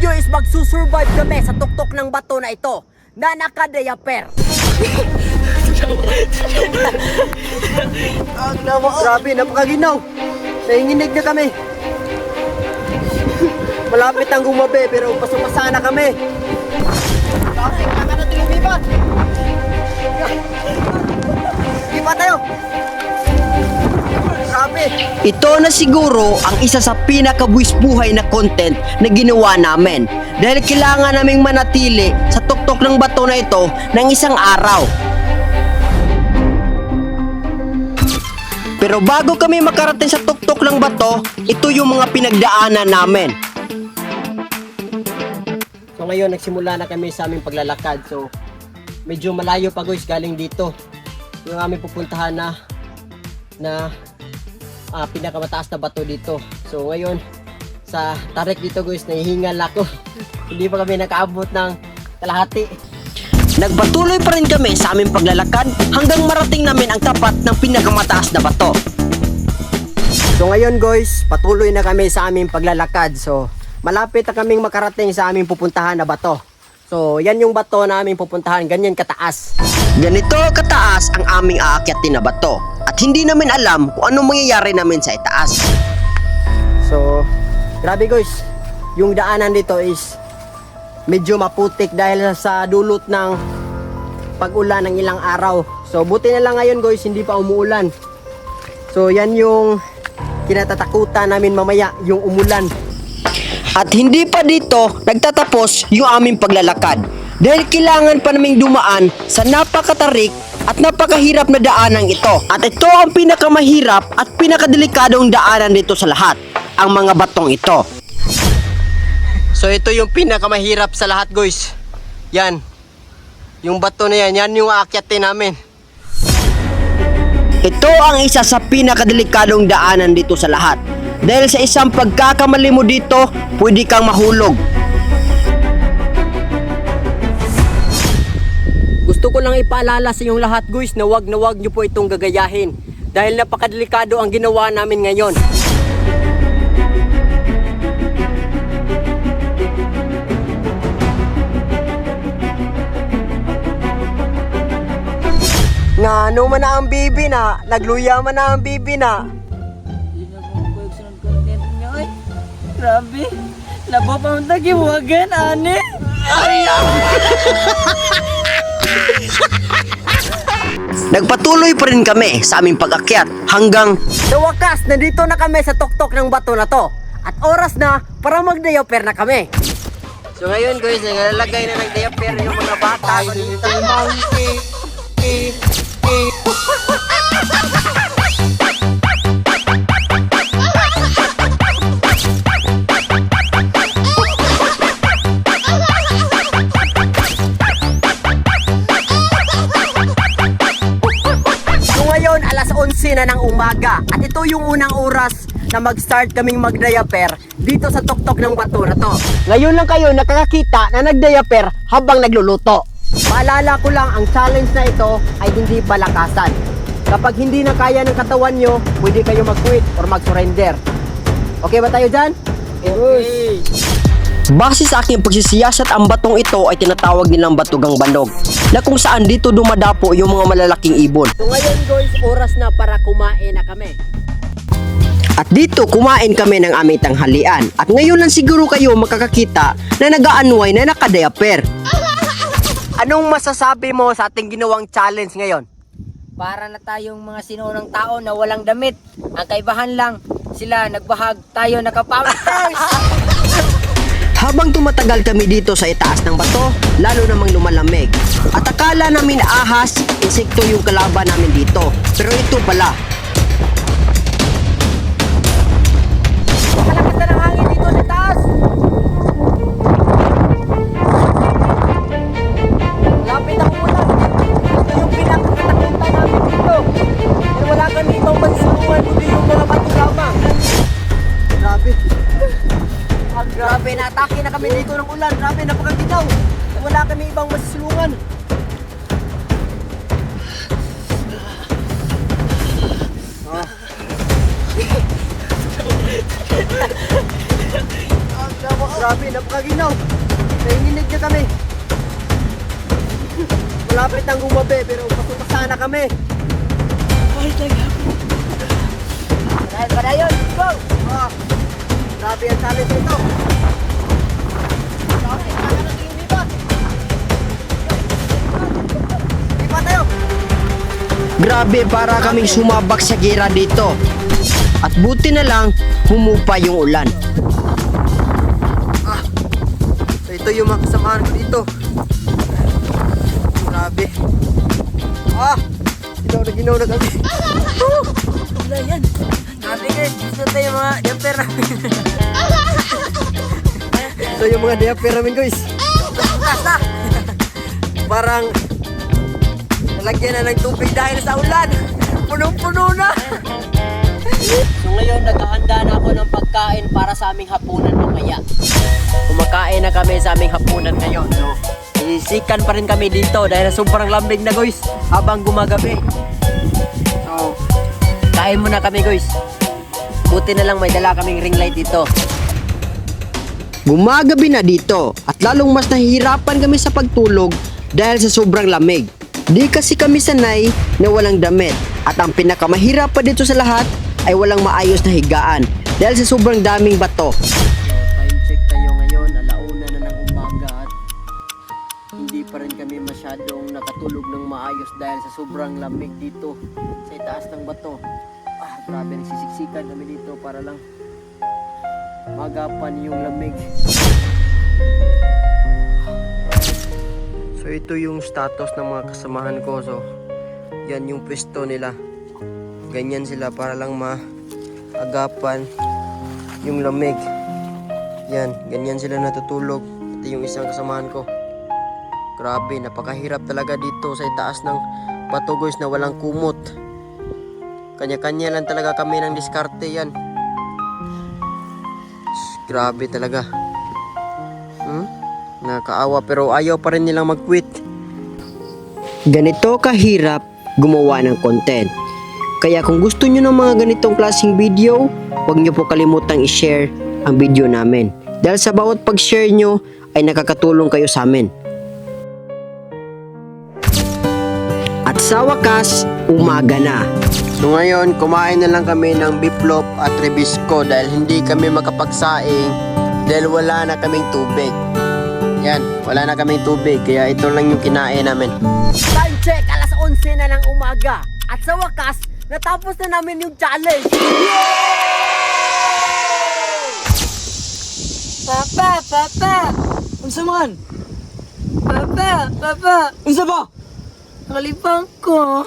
video is magsusurvive kami sa tuktok ng bato na ito na naka-diaper. Grabe, napakaginaw. Nanginginig na kami. Malapit ang gumabi pero pasumasa na kami. Traffic, baka natin lumipat. Lipat tayo. Grabe. Ito na siguro ang isa sa pinakabuwis buhay na content na ginawa namin. Dahil kailangan naming manatili sa tuktok ng bato na ito ng isang araw. Pero bago kami makarating sa tuktok ng bato, ito yung mga pinagdaanan namin. So ngayon nagsimula na kami sa aming paglalakad. So medyo malayo pa guys galing dito. Yung aming pupuntahan na pinakamataas na bato dito. So ngayon sa tarik dito guys nahihingal ako. Hindi pa kami nakaabot ng kalahati. Nagpatuloy pa rin kami sa aming paglalakad hanggang marating namin ang tapat ng pinakamataas na bato. So ngayon guys, patuloy na kami sa aming paglalakad. So malapit na kaming makarating sa aming pupuntahan na bato. So yan yung bato na aming pupuntahan, ganyan kataas. Ganito kataas ang aming aakyatin na bato. At hindi namin alam kung anong mangyayari namin sa itaas. So grabe guys, yung daanan dito is medyo maputik dahil sa dulot ng pag-ulan ng ilang araw. So buti na lang ngayon guys, hindi pa umuulan. So yan yung kinatatakutan namin mamaya, yung umulan. At hindi pa dito nagtatapos yung aming paglalakad. Dahil kailangan pa naming dumaan sa napakatarik at napakahirap na daanan ito. At ito ang pinakamahirap at pinakadelikadong daanan dito sa lahat, ang mga batong ito. So ito yung pinakamahirap sa lahat guys. Yan. Yung bato na yan, yan yung aakyatin namin. Ito ang isa sa pinakadelikadong daanan dito sa lahat. Dahil sa isang pagkakamali mo dito, pwede kang mahulog. Gusto ko lang ipaalala sa inyong lahat guys na wag nyo po itong gagayahin. Dahil napakadelikado ang ginawa namin ngayon. Nga, ano man na ang bibi na, nagluya man na ang bibi na. Hindi na po ko sunod content niyo eh. Grabe. Labo pa mong tagiwagan, ane. Nagpatuloy pa rin kami sa aming pag-akyat hanggang sa wakas, nandito na kami sa tuktok ng bato na to. At oras na para mag-diaper na kami. So ngayon guys, nalalagay na nag-diaper yung mga bata. Ngayon, alas 11 na ng umaga at ito yung unang oras na mag-start kaming mag-diaper dito sa tuktok ng bato na to. Ngayon lang kayo nakakakita na nag-diaper habang nagluluto. Paalala ko lang, ang challenge na ito ay hindi palakasan. Kapag hindi na kaya ng katawan nyo, pwede kayo mag-quit or mag-surrender. Okay ba tayo dyan? Okay. Base sa aking pagsisiyasat, ang batong ito ay tinatawag nilang Batugang Banog, na kung saan dito dumadapo yung mga malalaking ibon. So ngayon guys, oras na para kumain na kami. At dito kumain kami ng aming tanghalian. At ngayon lang siguro kayo makakakita na nag-aanway na naka-diaper. Anong masasabi mo sa ating ginawang challenge ngayon? Para na tayong mga sinuunang tao na walang damit. Ang kaibahan lang, sila nagbahag, tayo nakapawis. Habang tumatagal kami dito sa itaas ng bato, lalo namang lumalamig. At akala namin ahas, insekto yung kalaban namin dito. Pero ito pala. Malakas na ng hangin dito sa taas. Lapit ang ulan. Ito yung pinakatakutan namin dito. Pero wala kami ibang pansulungan kundi yung mga bato lamang. Grabe. Grabe, na-atake na kami dito ng ulan. Grabe, napakaginaw. Wala kami ibang masisulungan. Grabe, napakaginaw. Nanginginig na kami. Malapit ang gumabi, pero papunta sana kami. Padayon, go! Ah, grabe ang talent nito. Grabe, kaya natin lumipat. Lipat tayo. Grabe, para kaming sumabak sa gira dito. At buti na lang, humupa yung ulan. So ito yung mga kasamahan ko dito. Grabe. Ginaw na kami. Wala yan. Grabe guys, gusto tayo mga jumper namin. Ito yung mga diaper namin guys. Bukas na! Parang nalagyan na ng tubig dahil sa ulan. Punong-puno na. So ngayon, naghahanda na ako ng pagkain para sa aming hapunan mamaya. Kumakain na kami sa aming hapunan ngayon. So, isikan pa rin kami dito dahil sobrang lambing na guys habang gumagabi. So, kain muna kami guys. Buti na lang may dala kaming ring light dito. Gumagabi na dito at lalong mas nahihirapan kami sa pagtulog dahil sa sobrang lamig. Di kasi kami sanay na walang damit at ang pinakamahirap pa dito sa lahat ay walang maayos na higaan dahil sa sobrang daming bato. Time check tayo ngayon, alauna na ng umaga at hindi pa rin kami masyadong nakatulog ng maayos dahil sa sobrang lamig dito sa itaas ng bato. Grabe, nagsisiksikan kami dito para lang magapan yung lamig. So ito yung status ng mga kasamahan ko. So yan yung pwesto nila. Ganyan sila para lang maagapan yung lamig. Yan, ganyan sila natutulog. Ito yung isang kasamahan ko. Grabe, napakahirap talaga dito sa itaas ng bato guys na walang kumot. Kanya-kanya lang talaga kami ng diskarte yan. Grabe talaga. Nakakaawa pero ayaw pa rin nilang mag-quit. Ganito kahirap gumawa ng content. Kaya kung gusto nyo ng mga ganitong klaseng video, huwag nyo po kalimutang i-share ang video namin. Dahil sa bawat pag-share nyo ay nakakatulong kayo sa amin. At sa wakas, umaga na. So ngayon, kumain na lang kami ng biplop at rebisco dahil hindi kami makapagsaing dahil wala na kaming tubig. Yan, wala na kaming tubig kaya ito lang yung kinain namin. Time check, alas 11 na ng umaga. At sa wakas, natapos na namin yung challenge. Papa! Unsa man? Papa! Unsa ba? Kalipang ko.